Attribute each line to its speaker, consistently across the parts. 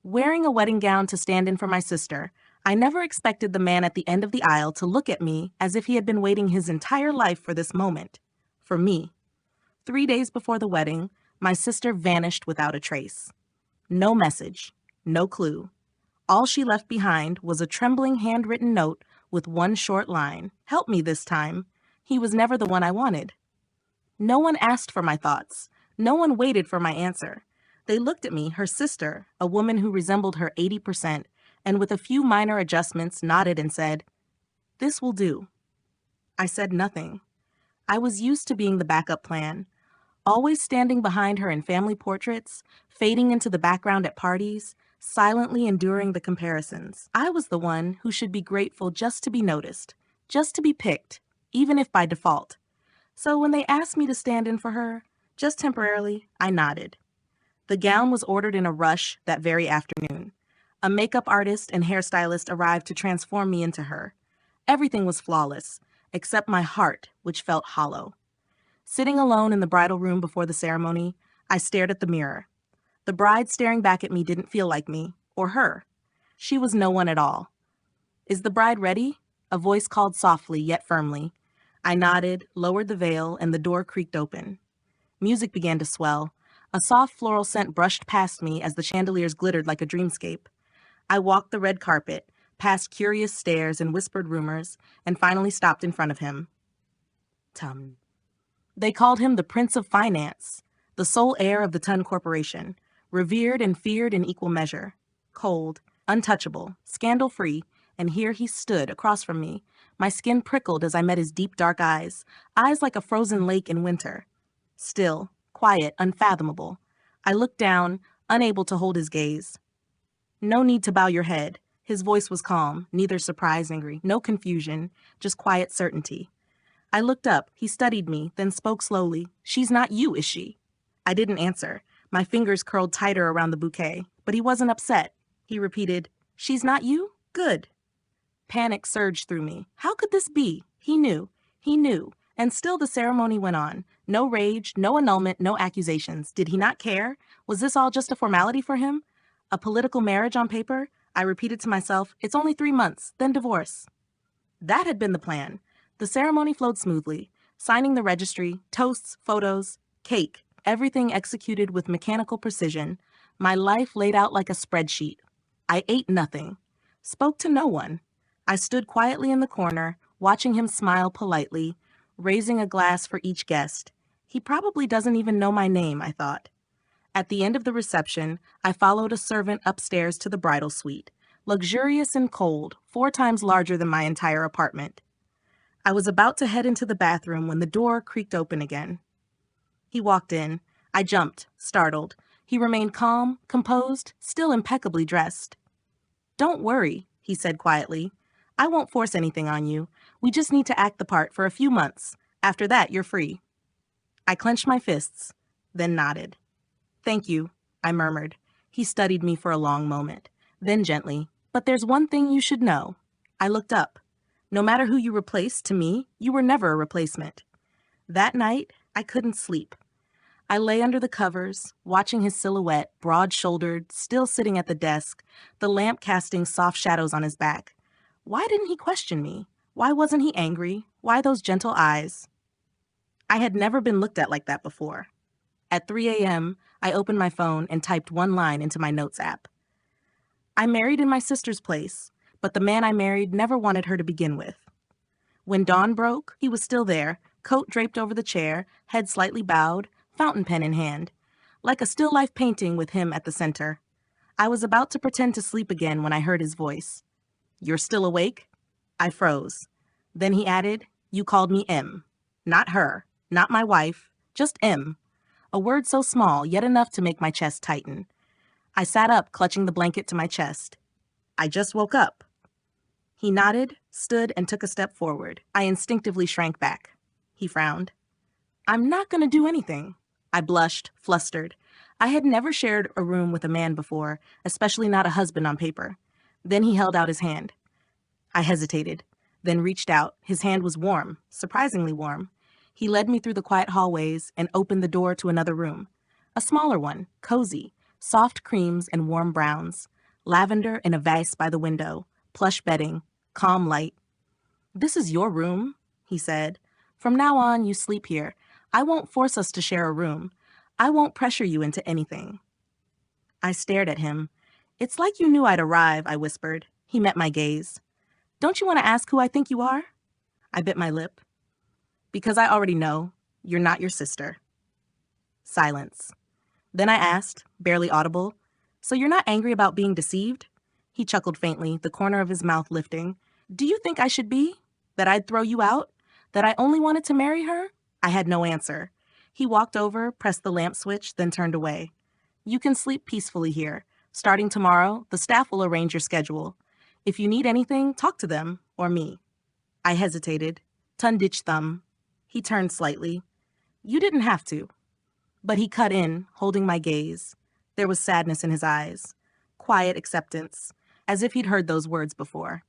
Speaker 1: Wearing a wedding gown to stand in for my sister, I never expected the man at the end of the aisle to look at me as if he had been waiting his entire life for this moment. For me. 3 days before the wedding, my sister vanished without a trace. No message, no clue. All she left behind was a trembling handwritten note with one short line: "Help me this time. He was never the one I wanted." No one asked for my thoughts. No one waited for my answer. They looked at me, her sister, a woman who resembled her 80%, and with a few minor adjustments nodded and said, "This will do." I said nothing. I was used to being the backup plan, always standing behind her in family portraits, fading into the background at parties, silently enduring the comparisons. I was the one who should be grateful just to be noticed, just to be picked, even if by default. So when they asked me to stand in for her, just temporarily, I nodded. The gown was ordered in a rush that very afternoon. A makeup artist and hairstylist arrived to transform me into her. Everything was flawless, except my heart, which felt hollow. Sitting alone in the bridal room before the ceremony, I stared at the mirror. The bride staring back at me didn't feel like me, or her. She was no one at all. "Is the bride ready?" A voice called softly yet firmly. I nodded, lowered the veil, and the door creaked open. Music began to swell. A soft floral scent brushed past me as the chandeliers glittered like a dreamscape. I walked the red carpet, past curious stares and whispered rumors, and finally stopped in front of him. Tum. They called him the Prince of Finance, the sole heir of the Tun Corporation, revered and feared in equal measure. Cold, untouchable, scandal-free, and here he stood across from me. My skin prickled as I met his deep dark eyes like a frozen lake in winter. Still, quiet, unfathomable. I looked down, unable to hold his gaze. "No need to bow your head." His voice was calm, neither surprise nor angry, no confusion, just quiet certainty. I looked up, he studied me, then spoke slowly. "She's not you, is she?" I didn't answer. My fingers curled tighter around the bouquet, but he wasn't upset. He repeated, "She's not you? Good." Panic surged through me. How could this be? He knew, and still the ceremony went on. No rage, no annulment, no accusations. Did he not care? Was this all just a formality for him? A political marriage on paper? I repeated to myself, "It's only 3 months, then divorce." That had been the plan. The ceremony flowed smoothly, signing the registry, toasts, photos, cake, everything executed with mechanical precision, my life laid out like a spreadsheet. I ate nothing, spoke to no one. I stood quietly in the corner, watching him smile politely, raising a glass for each guest. He probably doesn't even know my name, I thought. At the end of the reception, I followed a servant upstairs to the bridal suite, luxurious and cold, 4 times larger than my entire apartment. I was about to head into the bathroom when the door creaked open again. He walked in. I jumped, startled. He remained calm, composed, still impeccably dressed. "Don't worry," he said quietly. "I won't force anything on you. We just need to act the part for a few months. After that, you're free." I clenched my fists, then nodded. "Thank you," I murmured. He studied me for a long moment. Then gently, "But there's one thing you should know." I looked up. No matter who you replaced, to me, you were never a replacement. That night, I couldn't sleep. I lay under the covers, watching his silhouette, broad-shouldered, still sitting at the desk, the lamp casting soft shadows on his back. Why didn't he question me? Why wasn't he angry? Why those gentle eyes? I had never been looked at like that before. At 3 a.m., I opened my phone and typed one line into my notes app. "I married in my sister's place, but the man I married never wanted her to begin with." When dawn broke, he was still there, coat draped over the chair, head slightly bowed, fountain pen in hand, like a still life painting with him at the center. I was about to pretend to sleep again when I heard his voice. "You're still awake?" I froze. Then he added, "You called me M. Not her, not my wife, just M." A word so small, yet enough to make my chest tighten. I sat up, clutching the blanket to my chest. "I just woke up." He nodded, stood, and took a step forward. I instinctively shrank back. He frowned. "I'm not going to do anything." I blushed, flustered. I had never shared a room with a man before, especially not a husband on paper. Then he held out his hand. I hesitated, then reached out. His hand was warm, surprisingly warm. He led me through the quiet hallways and opened the door to another room. A smaller one, cozy, soft creams and warm browns. lavender in a vase by the window, plush bedding, calm light. "This is your room," he said. "From now on, you sleep here. I won't force us to share a room. I won't pressure you into anything." I stared at him. "It's like you knew I'd arrive," I whispered. He met my gaze. "Don't you want to ask who I think you are?" I bit my lip. "Because I already know. You're not your sister." Silence. Then I asked, barely audible, "So you're not angry about being deceived?" He chuckled faintly, the corner of his mouth lifting. "Do you think I should be? That I'd throw you out? That I only wanted to marry her?" I had no answer. He walked over, pressed the lamp switch, then turned away. "You can sleep peacefully here. Starting tomorrow, the staff will arrange your schedule. If you need anything, talk to them, or me." I hesitated. Tundich thumb. He turned slightly. "You didn't have to." But he cut in, holding my gaze. There was sadness in his eyes. Quiet acceptance, as if he'd heard those words before.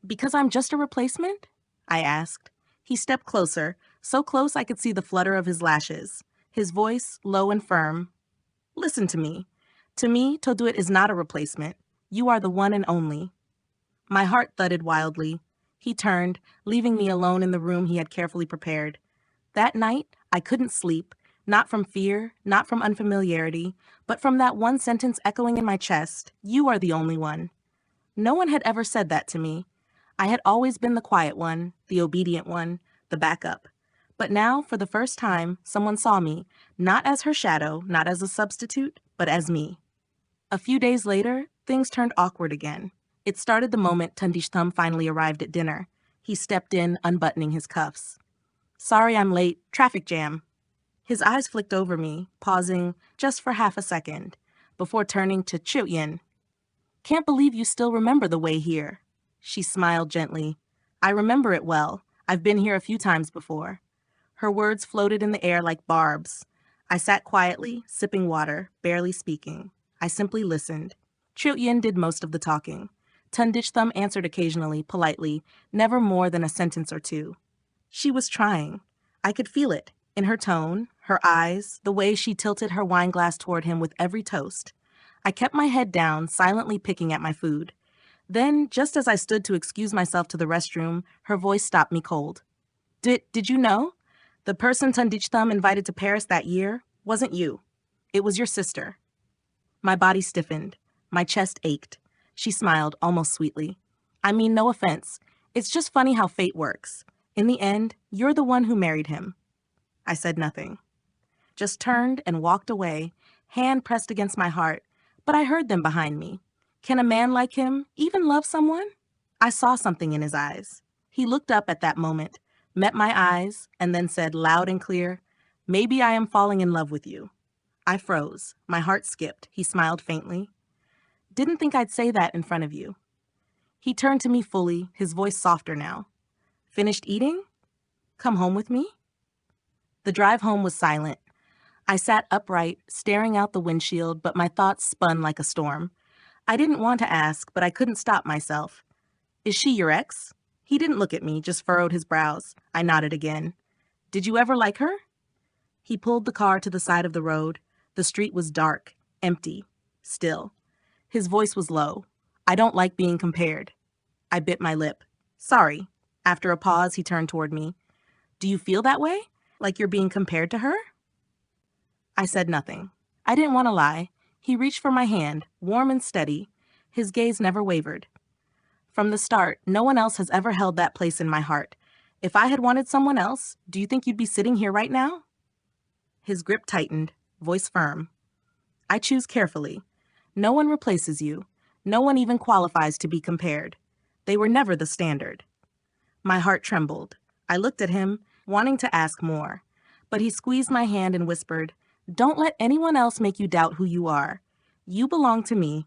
Speaker 1: "Because I'm just a replacement?" I asked. He stepped closer, so close I could see the flutter of his lashes. His voice, low and firm. "Listen to me. To me, Toduit is not a replacement. You are the one and only." My heart thudded wildly. He turned, leaving me alone in the room he had carefully prepared. That night, I couldn't sleep, not from fear, not from unfamiliarity, but from that one sentence echoing in my chest, "You are the only one." No one had ever said that to me. I had always been the quiet one, the obedient one, the backup. But now, for the first time, someone saw me, not as her shadow, not as a substitute, but as me. A few days later, things turned awkward again. It started the moment Tundishthum finally arrived at dinner. He stepped in, unbuttoning his cuffs. "Sorry I'm late. Traffic jam." His eyes flicked over me, pausing just for half a second, before turning to Chilyin. "Can't believe you still remember the way here." She smiled gently. "I remember it well. I've been here a few times before." Her words floated in the air like barbs. I sat quietly, sipping water, barely speaking. I simply listened. Chilyin did most of the talking. Tundishthum answered occasionally, politely, never more than a sentence or two. She was trying. I could feel it, in her tone, her eyes, the way she tilted her wineglass toward him with every toast. I kept my head down, silently picking at my food. Then, just as I stood to excuse myself to the restroom, her voice stopped me cold. Did you know? The person Tundishthum invited to Paris that year wasn't you. It was your sister." My body stiffened. My chest ached. She smiled, almost sweetly. "I mean, no offense. It's just funny how fate works. In the end, you're the one who married him." I said nothing. Just turned and walked away, hand pressed against my heart, but I heard them behind me. Can a man like him even love someone? I saw something in his eyes. He looked up at that moment, met my eyes, and then said loud and clear, "Maybe I am falling in love with you." I froze. My heart skipped. He smiled faintly. "Didn't think I'd say that in front of you." He turned to me fully, his voice softer now. "Finished eating? Come home with me?" The drive home was silent. I sat upright, staring out the windshield, but my thoughts spun like a storm. I didn't want to ask, but I couldn't stop myself. "Is she your ex?" He didn't look at me, just furrowed his brows. I nodded again. "Did you ever like her?" He pulled the car to the side of the road. The street was dark, empty, still. His voice was low. "I don't like being compared." I bit my lip. "Sorry." After a pause, he turned toward me. "Do you feel that way? Like you're being compared to her?" I said nothing. I didn't want to lie. He reached for my hand, warm and steady. His gaze never wavered. "From the start, no one else has ever held that place in my heart. If I had wanted someone else, do you think you'd be sitting here right now?" His grip tightened, voice firm. "I choose carefully. No one replaces you. No one even qualifies to be compared. They were never the standard." My heart trembled. I looked at him, wanting to ask more. But he squeezed my hand and whispered, "Don't let anyone else make you doubt who you are. You belong to me,